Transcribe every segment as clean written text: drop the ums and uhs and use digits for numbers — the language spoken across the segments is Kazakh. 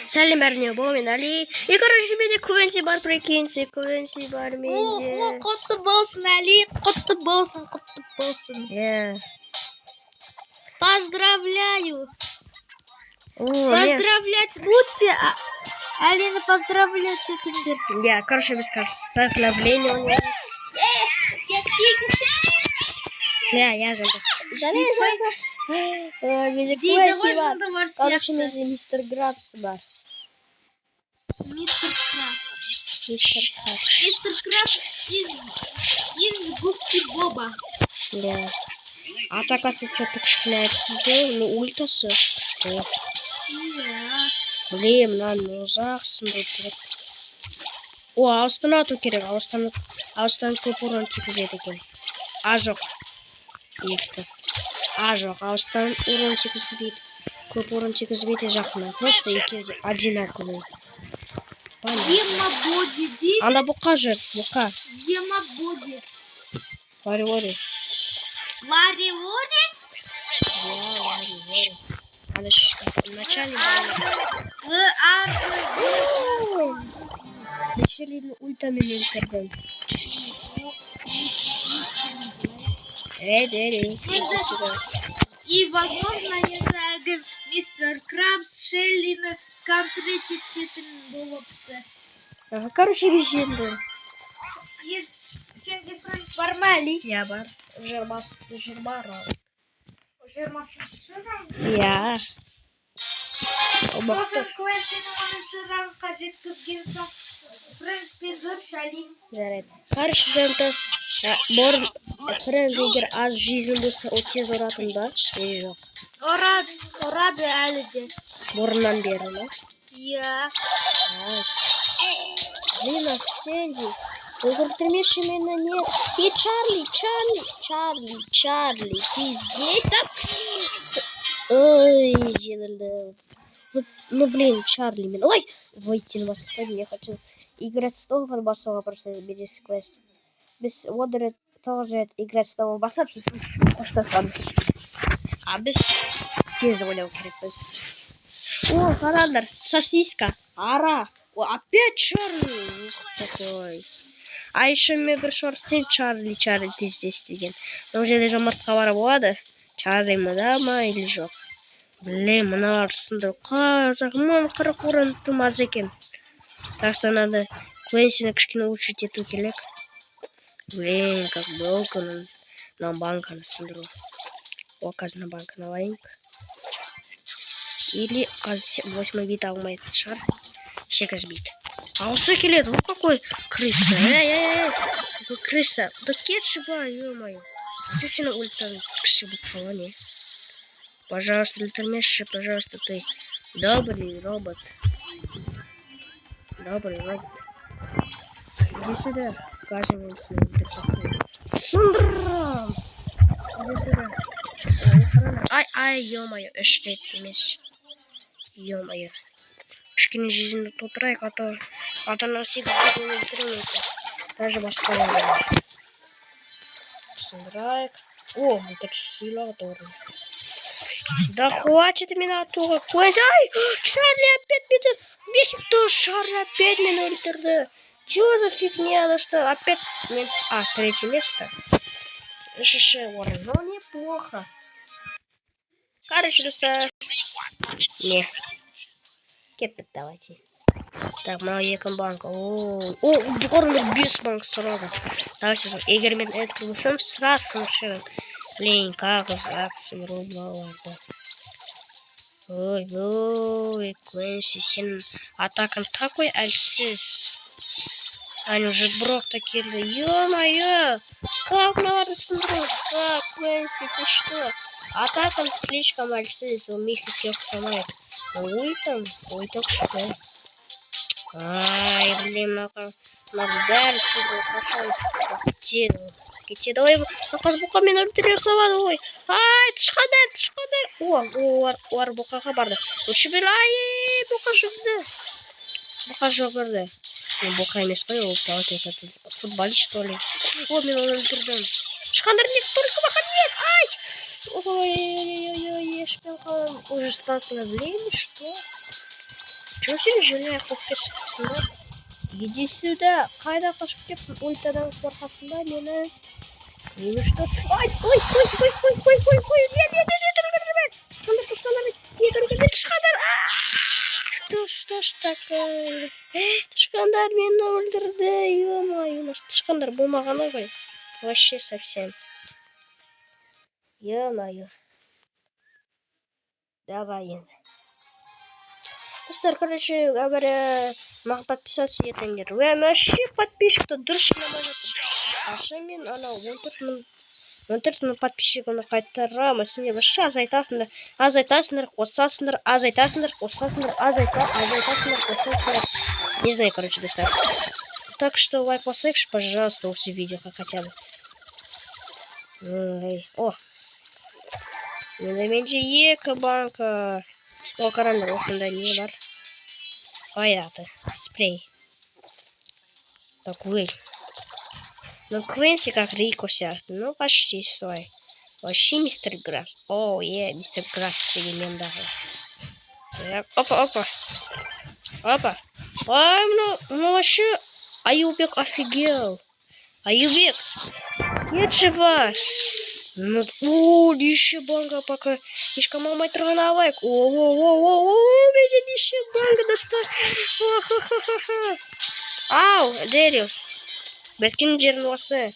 Сәлем бәріне болмен Али. И короче менде Квенси бар, прикиньте, Квенси бар менде. Құтты болсын Али, құтты болсын. Поздравляю. Поздравлять будьте. Алина, поздравлять этим. Короче, без поздравления у него. Я же. Короче, мистер Крабс бар. Мистер Крабс из губки Боба. Да. А так, что-то кшляется. Ну, ультасы. Блин, надо ужасно. О, Аустан ату керек. Аустан көп урон тигізеді екен. Жоқ. Екісті. Жоқ. Аустан урон тигізбейді. Көп урон тигізбейді жақына. Просто екеуі одинаковые. Гемободи дейді. Ана бұқа жүр. Бұқа. Гемободи. Вари-вари. Вари-вари? Вари-вари. Ана вначале Мишелин ультамен өлтірдім. И возможно, если мистер Крабс Шеллина контритит болыпты. Короче, везенді. Сенде Франк бар ма Али? Я бар. Жирбара. Я. Сосын Квенсині шыранға жеткізген соң Фрэнк пен Шалин. Жарайды. Короче, жантас. Фрэнк егер аз жизнь болса, о тез ұратын ба? Жоқ. Ұрады әлі де. Бұрыннан бері, ма? Я. Блин, а Сэнди. Ультрамеши меня нет. И Чарли, ты здесь, да? Ой, жидерді. Ну, блин, Чарли меня. Ой, выйти на вас. Я хочу играть с того басова, просто без квест. Без Водера тоже играть с того баса, что француз. А без тез волял крепость. О, Харандар, сосиска. Ара. О, опять Чарли. Такой. А еще Мегаршорстен Чарли, ты здесь деген. Но уже даже мартқа болады. Чарли мадама или жоқ. Блин, мыналар сынды. Жағыман 40 урон тумаз екен. Так что надо Квенсини кішкене учить ету керек. Блин, как долго на банка сындыру. О, қазір на банка алайынка. Или қазір 8 бит алмайды шығар. 8 бит. А осы келеді, ол какой крыса. Какой крыса. Да кетші ба, ё-моё. Чешіні ультан кіші бұл қала не. Пожалуйста, ультамеші, пожалуйста, ты добрый робот. Иди сюда. Кажем ультан. Сындрам. Иди сюда. Ай, ё-моё, эштейт емес. Ё-моё. Кішкене жизньді толтырайық, а то на 8 бит өлтірмейді. Даже басқа болады. Сындырайық. О, это сила тоже. Да хватит меня туго. Ай, Чарли опять меня бесит. Тоже Чарли опять меня ультирды. Чего за фигня? Да что опять... третье место. Ну, неплохо. Короче, просто... Не. Кепет давайте. Так, моя комбанка. О, Горлер без банк сразу. Давайте, Игорь, это будем сразу совершенно. Блин, как акция рубла. Ой, Квенси, сен атакан такой альсис. Они уже брок такие, да ё-моё. Как надо смотреть? Как, Квенси, ты что? Атакан слишком альсис, у них всех сломает. Ой, так что? Ай, блин, надо дальше, пошел. Давай, буқа мен өлтіре қылады ғой. Ай, тышқандар. О, бұқаға барды. Өшібел, ай, бұқа жүгірді. Бұқа емес қой, ол футболист, что ли. О, мен оны өлтірдім. Тышқандар не только бақан емес, ай. Ой, ешпен қалам. Уже сталкивали, что? Чего сен жерге қойып кетіпсің ба? Иди сюда. Қайда қашып кеттің? Ультадан қорқасың ба мені? Ой, что ж такое? Тышқандар мені өлтірді. Ё-моё, тышқандар болмағаны ғой. Вообще совсем. Ё-моё. Давай енді. Достар, короче говоря, маған подписаться етіңдер. Вообще подписчикті дұрыс жинамай жатырмын. Аша мен анау 14 мың подписчигімді қайтарамын. Сендер вообще азайтасыңдар, қосасыңдар. Не знаю, короче, достар. Так что лайк поставьте, пожалуйста, осы видеоға хотя бы. О, менде екі банка. О, қараңдар, осында не бар? Аяты, спрей. Такой. Ну, Квинси как Рико сияқты. Ну, почти свой. Вообще мистер Граф. О, мистер Граф деген дағы. Опа. Ай, ну вообще... Аюбек офигел. Аюбек. Нет же бар. Ну, еще банка пока. Мишка мамай тұрған авайк. Менде неше банка достар. Ау, дереу. Бәткен жерін осы.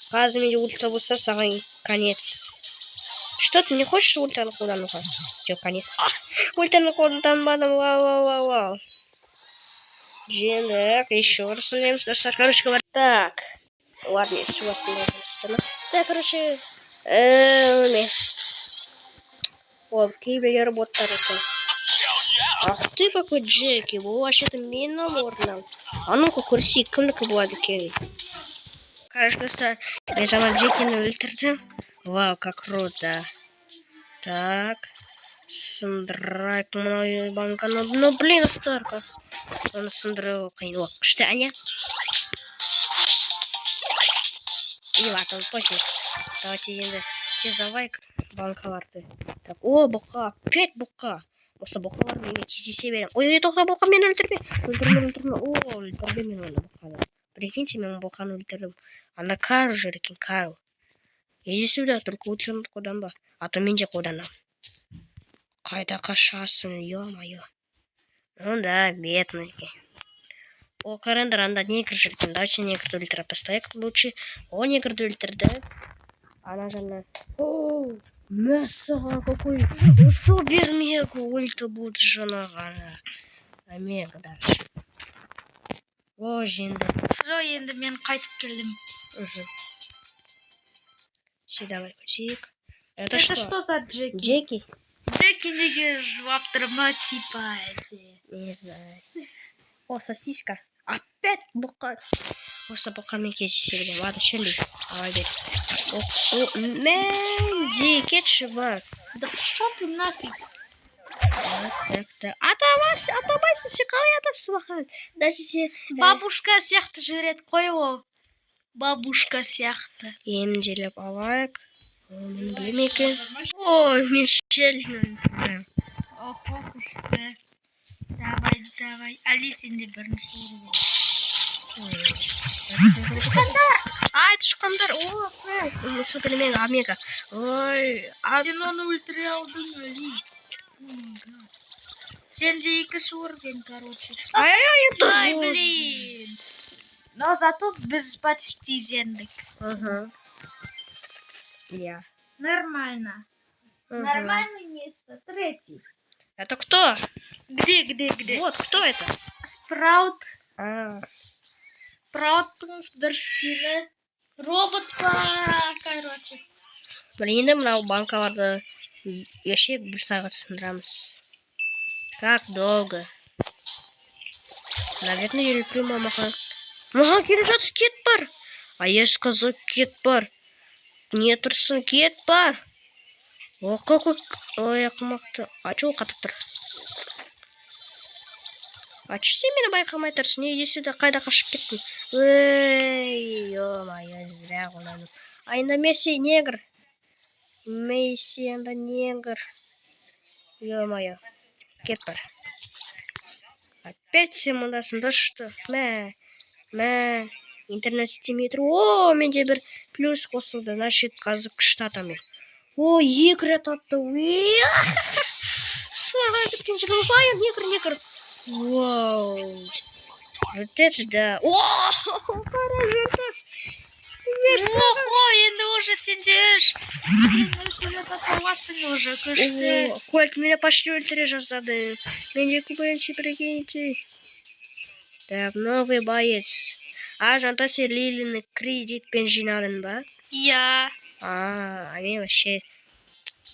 Қазір менде ульта болса, саған конец. Что, ты не хочешь ультаны қолдануға? Жоқ, конец. Ультаны қолданбадым. Вау. Жендік, еще раз ойлаймыз, достар. Короче говоря. Так. Ладно, если у вас не нужно. Так, короче. О, кейберлер боттар екен. Ах ты какой Джеки, бұл вообще-то менің орнам. А ну-ка көрсек, кімдікі болады екен. Короче, достар, я жаңа Джекині өлтірдім. Вау, как круто. Так. Сындырайық мұнай банканы. Ну, блин, достар, оны сындыру қиын. О, күшті, әне. И ладно, пофиг. Давайте енді тезавайық банкаларды. Так, о, бұқа. 5 бұқа. Осы бұқалар мене кездесе берем. Ой, тоқта бұқа, мені өлтірме. Өлтірме. О, өлтірді мен оны бұқаны. Прикиньте, мен бұқаны өлтірдім. Анда Кару жүр екен, Кару. Иди сюда, только ультаны қолданба. А то мен де қолданам. Қайда қашасың, ё-моё. Ну да, бедный. О, қараңдар, анда негр жүр екен. Давайте негрді өлтіріп тастайық лучше. О, негрді өлтірді. Ана жана. О, мәссаған какой. Супер мега ульта будет жанағана. Мега даже. О, жеңді. Жо, енді мен қайтып келдім. Все, давай, кусик. Это что за Джеки? Джеки? Джеки неге жуап тұрма типа эти. Не знаю. О, сосиска. Опять бұқа. Осы бұқамен кездесе берем. Ладно, шөлей. Давай бер. Мен кетші бар. Да что ты нафиг? Так. Атамайсың, қалай атасың бақан. Даже се... Бабушка сияқты жүреді қой ол. Бабушка сияқты. Емделіп алайық. Мен білем екен. Ой, мен шелін. Охо, күшті. Давай. Али сенде бірінші ұрып. Ай, тышқандар. О, супермен Омега. Ой, сен оны өлтіре алдың, Али. Сен де екінші ұрып, короче. Ай, блин. Но зато біз почти зендік. Я. Нормально. Нормальное место. Третий. Это кто? Где? Вот, кто это? Спраут. А. Спрауттың бір скины. Роботка, короче. Блин, мынау банкаларды вообще 1 сағат сындырамыз. Как долго? Наверное, я люблю мамаха. Маған келіп жатыр, кет бар. А я сказал, кет бар. Не тұрсын, кет бар. О, какой... Ой, ақымақты. А чего қатып тұр? А че сен мені байқамай тұрсың? Иди сюда, қайда қашып кеттің? Ой, ё-моё, зря қолдандым. А енді Месси негр. Месси енді негр. Ё-моё. Кет бар. Опять всем удастся. Да что? Мә. Интернет істемей тұр. О, менде бір плюс қосылды. Значит, қазір штатами. О, екі рет атты. Саған кеткен жерден некір. Вау. Вот это да. О, қара жартас. Ого, енді уже сендеш. Аталасың уже, күшті. Кольт меня почти ультра жаздады. Менде купаемся, прикиньте. Так, новый боец. А, жантас Лилины кредитпен жиналын ба? Иә. А мен вообще...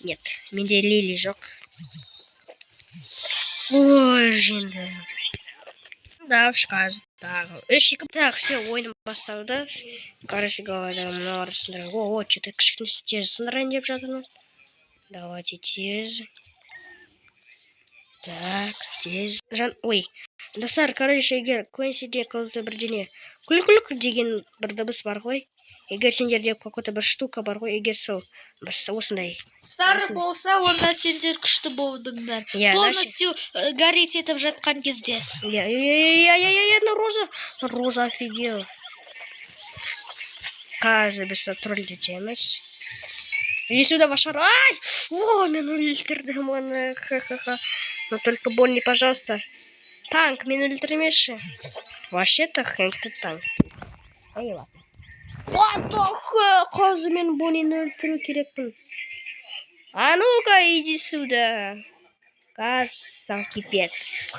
Нет, менде Лили жоқ. Ой, жинды. Да, шказ. Так, так, все, ойын басталды. Короче говоря, мына арасында. О, что-то кішкене тез сындырайын деп жатырмын. Давайте тез. Так, тез. Ой, достар, короче, егер Куэнсиде какой-то бірдеңе күлік деген бір дыбыс бар ғой. Егер сендерде какой-то бір штука бар ғой, егер сол осындай. Сары болса, онда сендер күшті болдыңдар. Полностью гореть етіп жатқан кезде. Роза офигел. Қазір біз троллетеміз. Иди сюда, Вашар. Ай! О, мен өлтірдім оны. Ха-ха-ха. Но только больно, пожалуйста. Танк, мен өлтірмеші. Вообще-то Хэнк-то танк. Ай, ладно. Вот такое! Қазір мен Боннины өлтіру керекпін. А ну-ка, иди сюда. Сам кипец.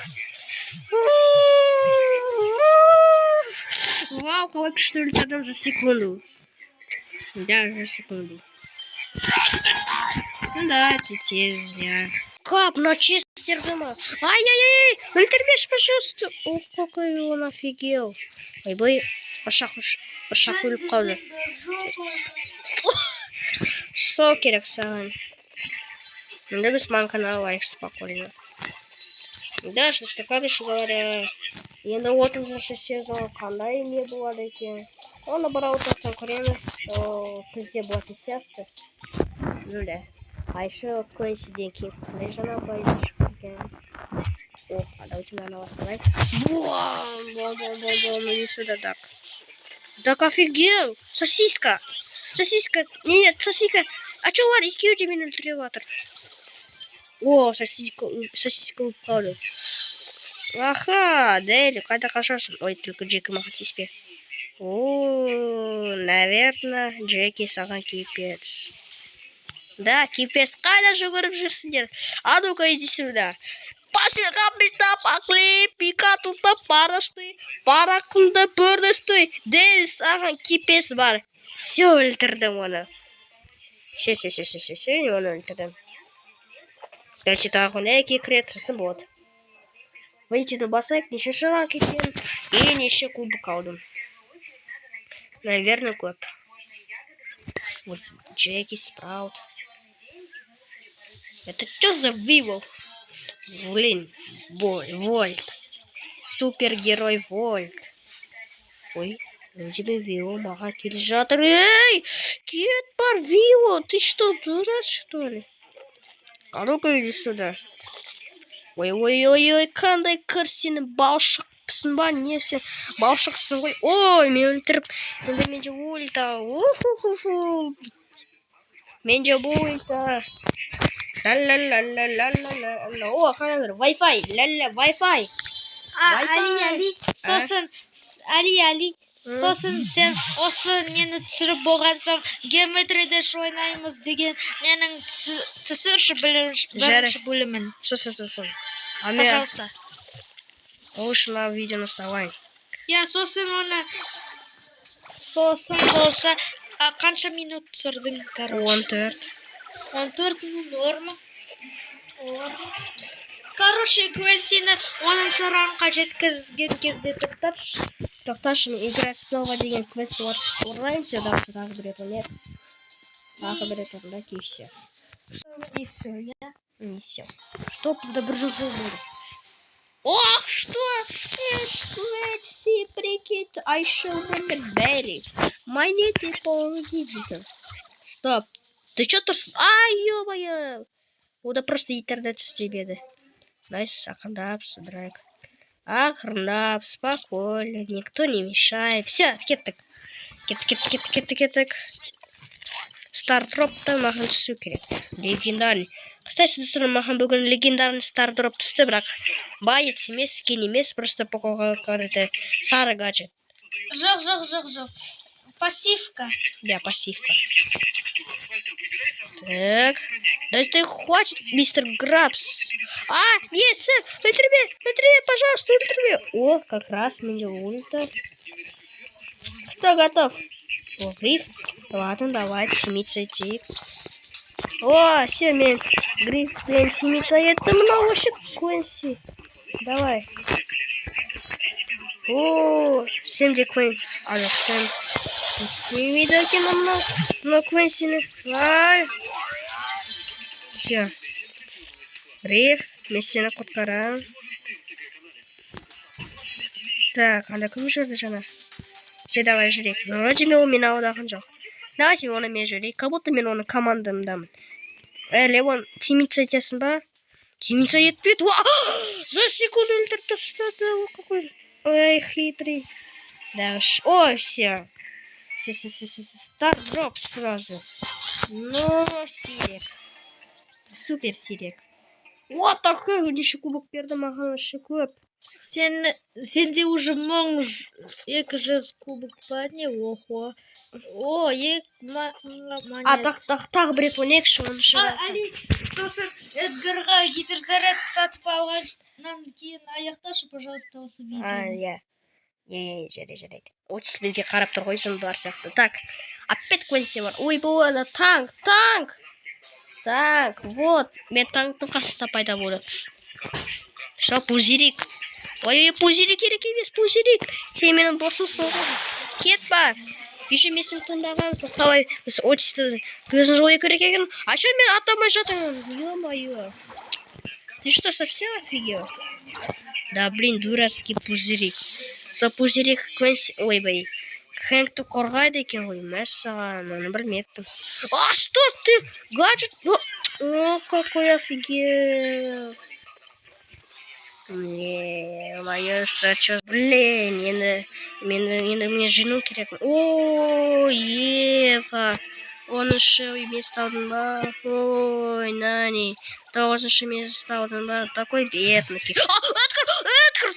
Вау, как что ли там за секунду. Даже секунду. Ну да, теперь. Кап, на честер дома. Ай-яй-яй, ультермеш, пожалуйста. Ох, какой он офигел. Ой-бой, Пашах өліп қалды. Сол керек саған. Да без манка на лайк спокойно. Да, что короче говоря, енді 36 сезон қандай не болады екен. Оны бір аутосын көреміз, бізде болатын сияқты. Ну да. А еще Куэнсиден кейін қандай жаңа байыз шыққан екен. О, а давайте на вас лайк. Иди сюда, так. Так офигел! Сосиска! Нет, сосиска! А чё var? 2 минут элеватор. О, сосиска упала. Аха, Дели, когда кашался. Ой, только Джеки махать тебе. О, наверное, Джеки саған кипец. Да, кипец. Қайда жүгіріп жүрсіңдер? А ну-ка, иди сюда. Пасырға бітап, ақли, пика тұтап, барысты, барақында бөрдісті. Дел саған кипец бар. Все, өлтірдім оны. Все, оны өлтірдім. Дальше тағы екі креатрысы болады. Выйти басайық, нешінші ранг екен, и неше кубок алдым. Наверное, көп. Вот Джеки, Спраут. Это что за Вивол? Блин, Вольт. Супергерой Вольт. Ой, у тебя Вивол, мага, килжатор. Эй, кет бар Вивол, ты что, дурак, что ли? А ну-ка иди сюда. Ой, қандай кірсені балшықпысың ба, не сен балшықсың ғой. Ой, мен өлтіріп, менде ульта. Менде ульта. Ла-ла-ла-ла-ла-ла-ла. О, қанадыр, Wi-Fi, ла-ла, Wi-Fi. Али, сосын, Али, сосын сен осы нені түсіріп болған соң геометрияда ойнаймыз деген ненің түсірші бірінші бөлімін. Сосын. Пожалуйста. Ошына видеоны салайын. Я, сосын оны... Сосын болса, қанша минут түсірдің, короче? 14, ну, норма. Короче, Квентина оның шараңға жеткізген кезде тоқташы, игра снова деген квест орнаймся, тағы бір рет, нет? Тағы бір рет орындайық, и все. И все, я? Не все. Что тогда бржузу буду? Ох, что? Квенси, прикид, I shall win the berry. Монеты полудивиза. Стоп. Ты что тут? Ай, ё-моё. Да просто интернет с тебе, да. Найс, акандапс, драйк. Охренап, спокойно, никто не мешает. Все, кеттік. Кеттік. Стардропта маған түсу керек. Легендарный. Кстати, достар, маған бүгін легендарный стардроп түсті, бірақ боец емес, кен емес, просто покоға корыты сары гаджет. Жоқ. Пассивка. Да, пассивка. Так. Да ты хватит, мистер Грабс. Нет, сэр, ультра, пожалуйста, ультра. О, как раз мне ульта. Кто готов? О, гриф. Ладно, давайте, семица идти. О, все, мен. Гриф, блин, семица, это много вообще Квинси. Давай. О, 7 Квин. Алло, 7. Пусти видоки на Квинсины. Все. Гриф, Мессина Куткара. Так, анда кім жүрді жана? Все, давай жүрек. Вроде мен мені аудаған жоқ. Давайте оны мен жүрек. Как будто мен оны командамдамын. Левон, семица етесің ба? Семица етпейді. За секунду өлтіріп тастады. Какой... Ой, хитрый. Да уж. О, все. Стардроп сразу. Ну, сирек. Супер сирек. What the hell? Еще кубок берді маған еще көп. Сенде уже мың екі жүз кубок па не? Охо. О, Тағы бір рет ойнайықшы оны шығар. Али, сосын Эдгарға гиперзаряд сатып алғаннан кейін аяқташы, пожалуйста, осы видео. Иә, жарайды. Отис бізге қарап тұр ғой, жынды бар сияқты. Так, опять Квинси бар. Ой, бұл ана танк. Так, вот, мен танктың қасында пайда болды. Что, пузырик? Ой, пузырик керек емес, пузырик. Сен менің досымсың ғой. Кет бар. Еще мен сен тыңдағансың. Қалай, біз Отисті көзін жою керек екен. А что мен атамай жатырмын? Ё-моё. Ты что, совсем офигел? Да, блин, дурацкий пузырик. Сол пузырик Квинси... Ой, Хэнгті қорғайды екен ғой. Мәссаған, оны білмеппін. Что ты? Гаджет? О, какой офигел. Мое что? Блин, енді мне жену керек. О, Ева. 10-шы емес таудың ба? Ой, нани. 9-шы емес таудың ба? Такой бедный. Эдгар!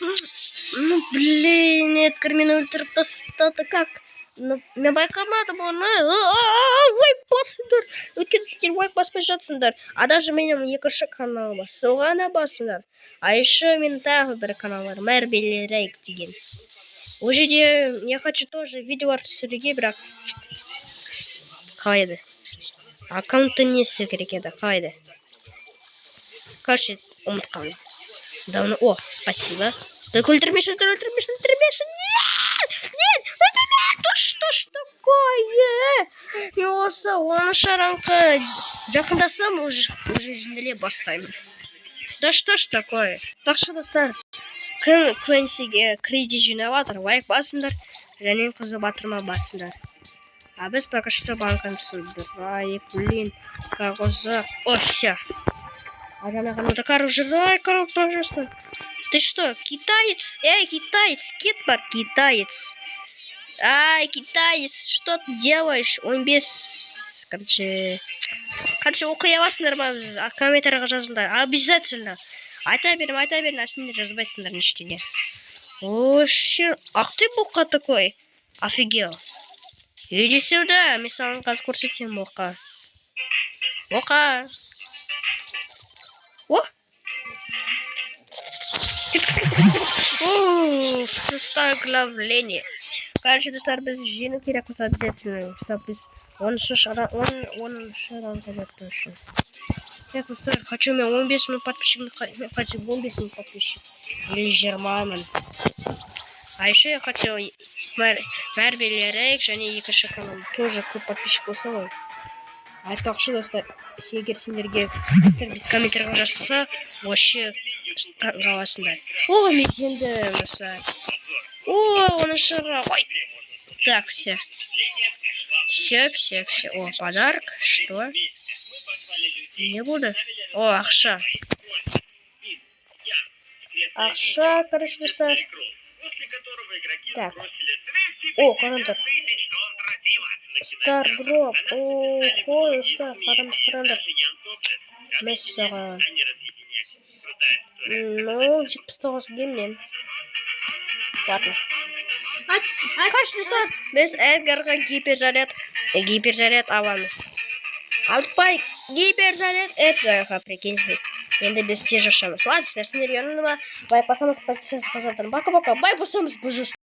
Ну, блин, Эдгар мені өлтіріп тастады, как? Мен байқамадым оны. Лайк басыңдар. Өткен сіздер лайк баспай жатсыңдар. А даже менің екінші канал бар. Соған басыңдар. А еще мен тағы бір канал бар. Мәрбелерейк деген. Ол жерде я хочу тоже видеолар түсіруге, бірақ қалай еді? Аккаунтты несі керек еді? Қалай еді? Короче, ұмытқанмын. Давно. О, спасибо. Так ультрамешін. Нет, да что ж такое? Мен осы 10-шы ранға жақындасам уже жинеле бастаймын. Да что ж такое? Так что, достар, Квинсиге кредит жинаватыр, лайк басыңдар, және қызы батырма басыңдар. А біз пока что банканы собираем. Блин, как узак. О, все. А жаңағы мудакар уже, ай, коров, пожалуйста. Ты что, китаец? Китаец, кет бар, китаец. Ай, китаец, что ты делаешь? Он без... Короче, оқи аласыңдар ма? Комментарийға жазыңдар. Обязательно. Айта берем, ашында жазбайсыңдар ештеңе. Вообще, ах ты боқа такой. Офигел. Иди сюда, мен саған қазір көрсетемін, боқа. Боқа. О! Оглавление. Короче, достар, біз жеңу керек болса обязательно, чтобы біз 10-шы ранға жетті үшін. Так, достар, хочу мен 15 мың подписчик, хочу 15 мың подписчик. Или 20 мың. А еще я хочу Мәрбелерейк және екінші канал тоже көп подписчик болса ғой. Айтпақшы, достар, егер сендерге без комментарийға жазса, вообще қаласыңдар. О, мен жеңдім, достар. О, он шара. Ой. Так, все. Все. О, подарок. Что? Не буду. О, ахша. Ақша, короче, достар. Так. О, қараңдар. Стар дроп. Ой, стар, қараңдар. Мәссаған. Ну, 79 геймнен. Ладно. Короче, достар, біз Эдгарға гиперзаряд аламыз. Алтпай, гиперзаряд Эдгарға, прикиньте. Енді біз тез ашамыз. Ладно, сіздер сендерге ұнады ма? Лайк басамыз, подписывайтесь, қазақтар. Пока-пока. Бай, басамыз, бұжыр.